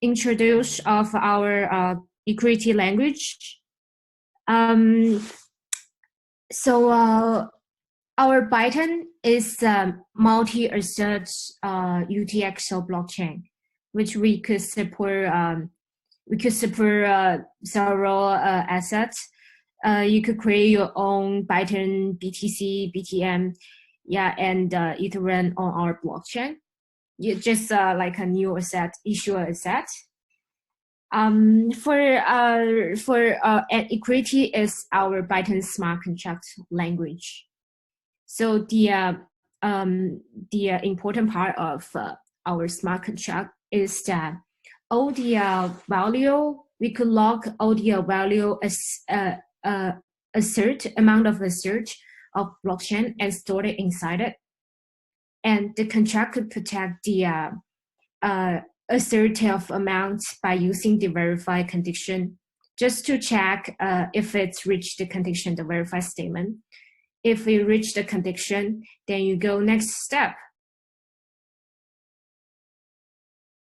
introduce of our equity language. So our Bytom is a multi-asset UTXO blockchain, which we could support. Several assets. You could create your own Bytom, BTC, BTM, yeah, and Ethereum on our blockchain. You just like a new asset, issue asset. For equity is our Bytom smart contract language. So the important part of our smart contract is that all the value, we could log all the value as assert amount of assert of blockchain and store it inside it. And the contract could protect the assertive amount by using the verify condition, just to check if it's reached the condition, the verify statement. If we reach the condition, then you go next step.